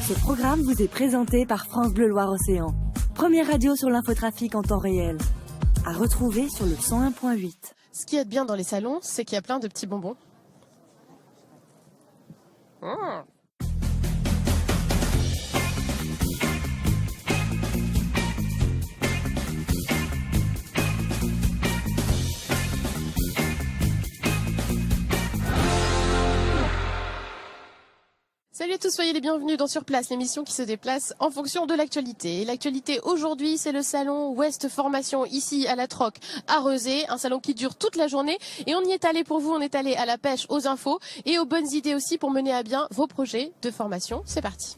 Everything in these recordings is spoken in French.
Ce programme vous est présenté par France Bleu Loire-Océan. Première radio sur l'infotrafic en temps réel. À retrouver sur le 101.8. Ce qui est bien dans les salons, c'est qu'il y a plein de petits bonbons. Salut à tous, soyez les bienvenus dans Sur Place, l'émission qui se déplace en fonction de l'actualité. Et l'actualité aujourd'hui, c'est le salon Ouest Formation ici à la Troc à Rezé, un salon qui dure toute la journée. Et on y est allé pour vous, on est allé à la pêche, aux infos et aux bonnes idées aussi pour mener à bien vos projets de formation. C'est parti.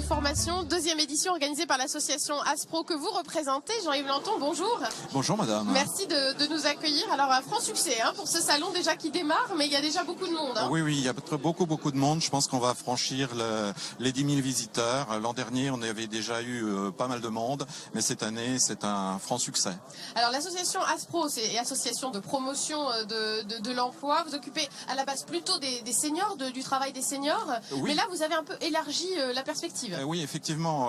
Formation, deuxième édition organisée par l'association Aspro que vous représentez. Jean-Yves Lanton, bonjour. Bonjour madame. Merci de nous accueillir. Alors un franc succès pour ce salon déjà qui démarre, mais il y a déjà beaucoup de monde. Oui, il y a beaucoup de monde. Je pense qu'on va franchir les 10 000 visiteurs. L'an dernier, on avait déjà eu pas mal de monde, mais cette année, c'est un franc succès. Alors l'association Aspro, c'est l'association de promotion de l'emploi. Vous occupez à la base plutôt des seniors, du travail des seniors, oui. Mais là vous avez un peu élargi la perspective. Oui, effectivement,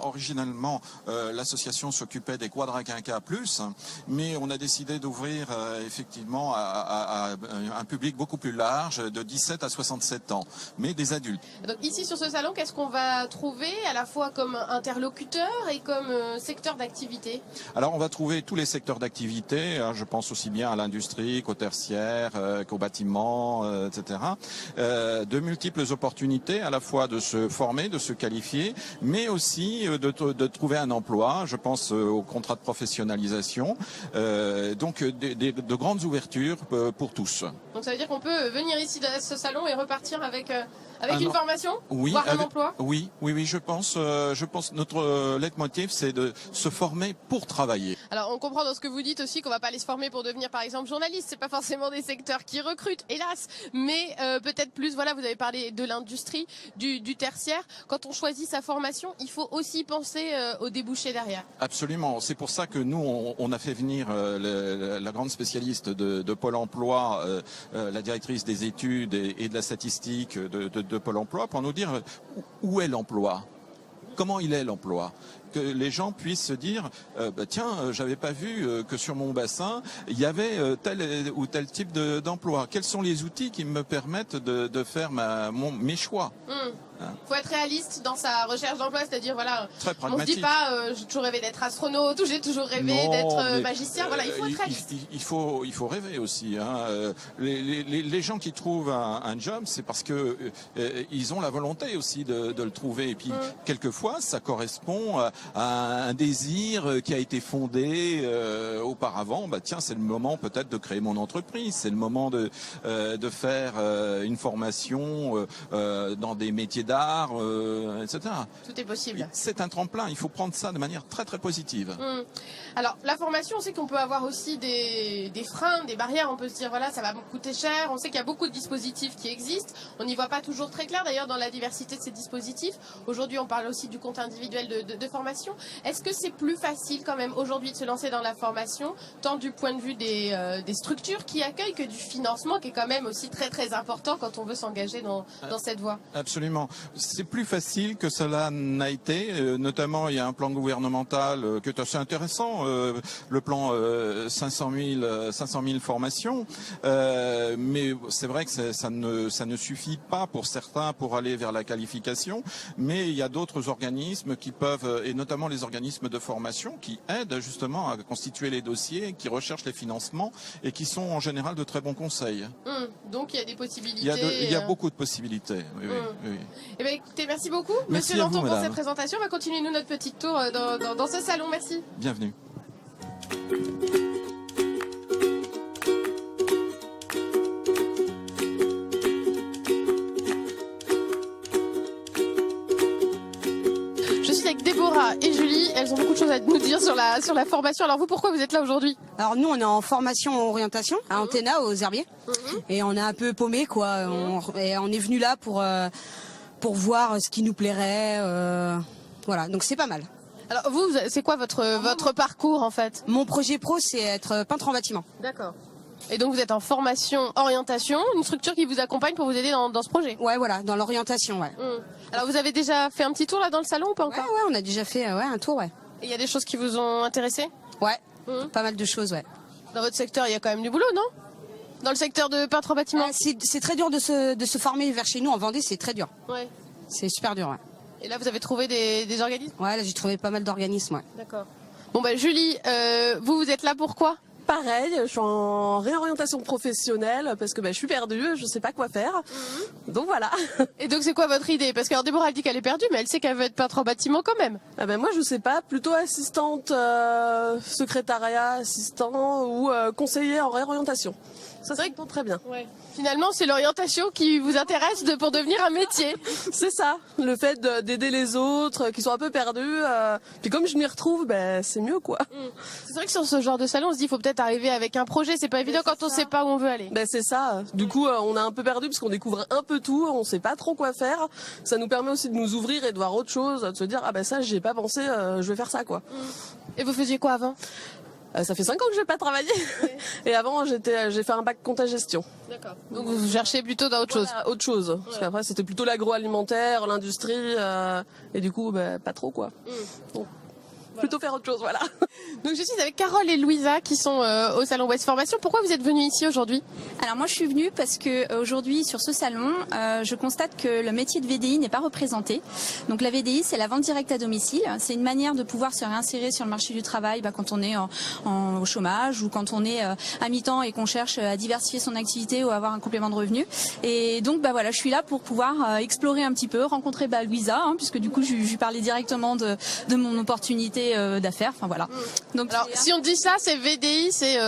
originalement, l'association s'occupait des quadraquinquas plus, mais on a décidé d'ouvrir effectivement à un public beaucoup plus large, de 17 à 67 ans, mais des adultes. Donc ici sur ce salon, qu'est-ce qu'on va trouver à la fois comme interlocuteur et comme secteur d'activité? Alors on va trouver tous les secteurs d'activité, je pense aussi bien à l'industrie qu'au tertiaire, qu'au bâtiment, etc. De multiples opportunités à la fois de se former, de se qualifier, mais aussi de trouver un emploi. Je pense au contrat de professionnalisation. Donc de grandes ouvertures pour tous. Donc ça veut dire qu'on peut venir ici à ce salon et repartir avec une formation, oui, voire un emploi. Oui, je pense notre leitmotiv, c'est de se former pour travailler. Alors on comprend dans ce que vous dites aussi qu'on va pas aller se former pour devenir par exemple journaliste. C'est pas forcément des secteurs qui recrutent, hélas, mais peut-être plus. Voilà, vous avez parlé de l'industrie, du tertiaire. Quand on choisit sa formation, il faut aussi penser aux débouchés derrière. Absolument. C'est pour ça que nous, on a fait venir la grande spécialiste de Pôle emploi, la directrice des études et de la statistique de Pôle emploi, pour nous dire où est l'emploi, comment il est l'emploi. Que les gens puissent se dire tiens, j'avais pas vu que sur mon bassin il y avait tel ou tel type d'emploi. Quels sont les outils qui me permettent de faire mes choix? Faut être réaliste dans sa recherche d'emploi, c'est-à-dire voilà, très pragmatique. On se dit pas j'ai toujours rêvé d'être astronaute ou j'ai toujours rêvé d'être magicien. Voilà, il faut être réaliste. Il faut rêver aussi. Les gens qui trouvent un job, c'est parce que ils ont la volonté aussi de le trouver. Et puis quelquefois, ça correspond à un désir qui a été fondé auparavant. Tiens, c'est le moment peut-être de créer mon entreprise. C'est le moment de faire une formation dans des métiers d'art, etc. Tout est possible. C'est un tremplin, il faut prendre ça de manière très très positive. Alors la formation, on sait qu'on peut avoir aussi des freins, des barrières, on peut se dire voilà, ça va me coûter cher, on sait qu'il y a beaucoup de dispositifs qui existent, on n'y voit pas toujours très clair d'ailleurs dans la diversité de ces dispositifs. Aujourd'hui on parle aussi du compte individuel de formation. Est-ce que c'est plus facile quand même aujourd'hui de se lancer dans la formation, tant du point de vue des structures qui accueillent que du financement qui est quand même aussi très très important quand on veut s'engager dans cette voie? Absolument. C'est plus facile que cela n'a été. Notamment, il y a un plan gouvernemental qui est assez intéressant, le plan 500 000 formations. Mais c'est vrai que ça ne suffit pas pour certains pour aller vers la qualification. Mais il y a d'autres organismes qui peuvent, et notamment les organismes de formation, qui aident justement à constituer les dossiers, qui recherchent les financements et qui sont en général de très bons conseils. Donc il y a des possibilités. Il y a beaucoup de possibilités. Oui. Eh bien, écoutez, merci beaucoup, merci Monsieur Lanton, vous, pour cette présentation. On va continuer, nous, notre petit tour dans ce salon. Merci. Bienvenue. Je suis avec Déborah et Julie. Elles ont beaucoup de choses à nous dire sur la formation. Alors vous, pourquoi vous êtes là aujourd'hui? Alors nous, on est en formation orientation à Antenna, aux herbiers. Et on est un peu paumé, quoi. On est venu là pour voir ce qui nous plairait. Voilà, donc c'est pas mal. Alors vous, c'est quoi votre parcours en fait? Mon projet pro, c'est être peintre en bâtiment. D'accord. Et donc vous êtes en formation orientation, une structure qui vous accompagne pour vous aider dans ce projet? Ouais, voilà, dans l'orientation, ouais. Alors vous avez déjà fait un petit tour là dans le salon ou pas encore? Ouais, on a déjà fait un tour, ouais. Et il y a des choses qui vous ont intéressé? Ouais, pas mal de choses, ouais. Dans votre secteur, il y a quand même du boulot, non? Dans le secteur de peintre en bâtiment? C'est très dur de se former vers chez nous en Vendée, c'est très dur. Ouais. C'est super dur, ouais. Et là, vous avez trouvé des organismes? Ouais, là j'ai trouvé pas mal d'organismes, ouais. D'accord. Bon bah Julie, vous êtes là pourquoi? Pareil, je suis en réorientation professionnelle parce que je suis perdue, je sais pas quoi faire. Donc voilà. Et donc c'est quoi votre idée? Parce que alors, Déborah elle dit qu'elle est perdue, mais elle sait qu'elle veut être peintre en bâtiment quand même. Moi je sais pas, plutôt assistante secrétariat, assistant ou conseiller en réorientation. Ça serait très bien. Ouais. Finalement, c'est l'orientation qui vous intéresse pour devenir un métier. C'est ça, le fait d'aider les autres qui sont un peu perdus. Puis comme je m'y retrouve, c'est mieux quoi. C'est vrai que sur ce genre de salon, on se dit il faut peut-être arriver avec un projet. C'est pas évident quand on sait pas où on veut aller. C'est ça. Du coup, on est un peu perdu parce qu'on découvre un peu tout, on sait pas trop quoi faire. Ça nous permet aussi de nous ouvrir et de voir autre chose, de se dire ça j'y ai pas pensé, je vais faire ça quoi. Et vous faisiez quoi avant? Ça fait 5 ans que je n'ai pas travaillé. Oui. Et avant, j'ai fait un bac compta gestion. D'accord. Donc vous cherchez plutôt dans autre chose. Autre chose. Ouais. Parce qu'après, c'était plutôt l'agroalimentaire, l'industrie, et du coup, pas trop quoi. Donc, plutôt faire autre chose, voilà. Donc je suis avec Carole et Louisa qui sont au salon West Formation. Pourquoi vous êtes venues ici aujourd'hui? Alors moi je suis venue parce que aujourd'hui sur ce salon, je constate que le métier de VDI n'est pas représenté. Donc la VDI c'est la vente directe à domicile. C'est une manière de pouvoir se réinsérer sur le marché du travail quand on est au chômage ou quand on est à mi-temps et qu'on cherche à diversifier son activité ou avoir un complément de revenu. Et donc voilà, je suis là pour pouvoir explorer un petit peu, rencontrer Louisa, puisque du coup je lui parlais directement de mon opportunité d'affaires. Enfin voilà. Donc alors si on dit ça, c'est VDI, c'est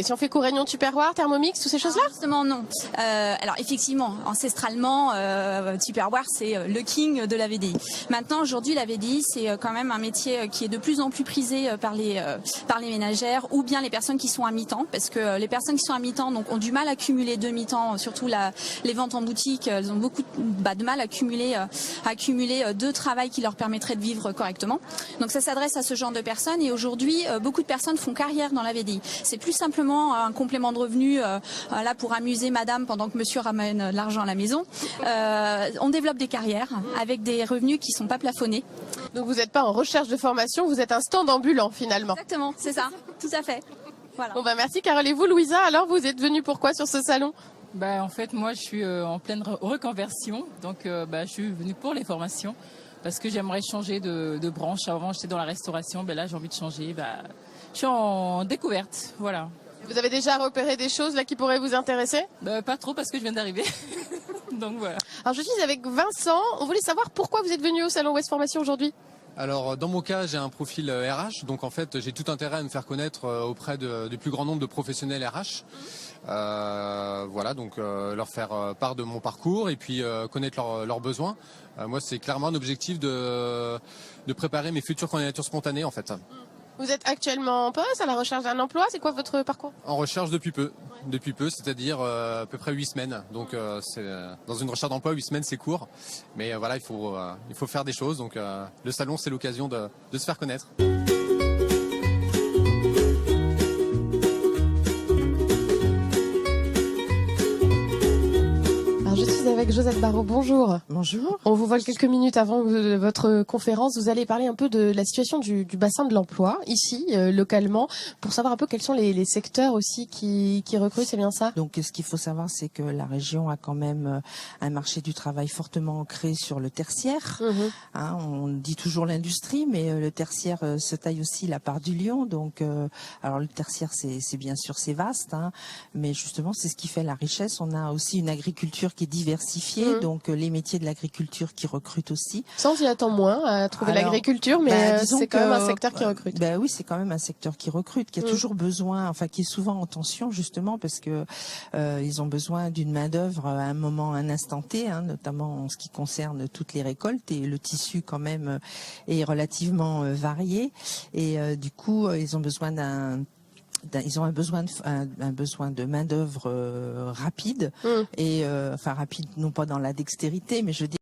si on fait co-réunion Tupperware, Thermomix, toutes ces choses-là? Justement non. Alors effectivement, ancestralement, Tupperware c'est le king de la VDI. Maintenant aujourd'hui la VDI c'est quand même un métier qui est de plus en plus prisé par les ménagères ou bien les personnes qui sont à mi-temps, parce que les personnes qui sont à mi-temps ont du mal à cumuler deux mi-temps, surtout les ventes en boutique, elles ont beaucoup de mal à cumuler deux travails qui leur permettraient de vivre correctement. Donc ça s'adresse à ce genre de personnes et aujourd'hui beaucoup de personnes font carrière dans la VDI. C'est plus simplement un complément de revenu là pour amuser madame pendant que monsieur ramène l'argent à la maison. On développe des carrières avec des revenus qui sont pas plafonnés. Donc vous n'êtes pas en recherche de formation, vous êtes un stand ambulant finalement. Exactement, c'est ça, tout à fait. Voilà. Bon merci Carole. Et vous Louisa, alors vous êtes venue pourquoi sur ce salon? En fait moi je suis en pleine reconversion, donc je suis venue pour les formations. Parce que j'aimerais changer de branche. Avant, j'étais dans la restauration. Là, j'ai envie de changer. Je suis en découverte. Voilà. Vous avez déjà repéré des choses là qui pourraient vous intéresser? Pas trop parce que je viens d'arriver. Donc voilà. Alors, je suis avec Vincent. On voulait savoir pourquoi vous êtes venu au salon West Formation aujourd'hui. Alors dans mon cas j'ai un profil RH, donc en fait j'ai tout intérêt à me faire connaître auprès du plus grand nombre de professionnels RH. Donc leur faire part de mon parcours et puis connaître leurs besoins. Moi c'est clairement un objectif de préparer mes futures candidatures spontanées en fait. Vous êtes actuellement en poste, à la recherche d'un emploi, c'est quoi votre parcours? En recherche depuis peu, c'est-à-dire à peu près 8 semaines. Donc dans une recherche d'emploi, 8 semaines c'est court. Mais il faut faire des choses. Donc le salon c'est l'occasion de se faire connaître. Je suis avec Josette Barraud, bonjour. Bonjour. On vous vole quelques minutes avant votre conférence. Vous allez parler un peu de la situation du bassin de l'emploi, ici, localement, pour savoir un peu quels sont les secteurs aussi qui recrutent, c'est bien ça? Donc ce qu'il faut savoir, c'est que la région a quand même un marché du travail fortement ancré sur le tertiaire. On dit toujours l'industrie, mais le tertiaire se taille aussi la part du lion. Donc, alors le tertiaire, c'est bien sûr, c'est vaste, mais justement, c'est ce qui fait la richesse. On a aussi une agriculture qui est diversifiée, donc les métiers de l'agriculture qui recrutent aussi. Ça, on s'y attend moins à trouver l'agriculture, mais c'est quand même un secteur qui recrute. Oui, c'est quand même un secteur qui recrute, qui a toujours besoin, qui est souvent en tension justement parce que ils ont besoin d'une main d'œuvre à un instant T, notamment en ce qui concerne toutes les récoltes et le tissu quand même est relativement varié et du coup ils ont besoin un besoin de main d'œuvre rapide et rapide non pas dans la dextérité mais je dis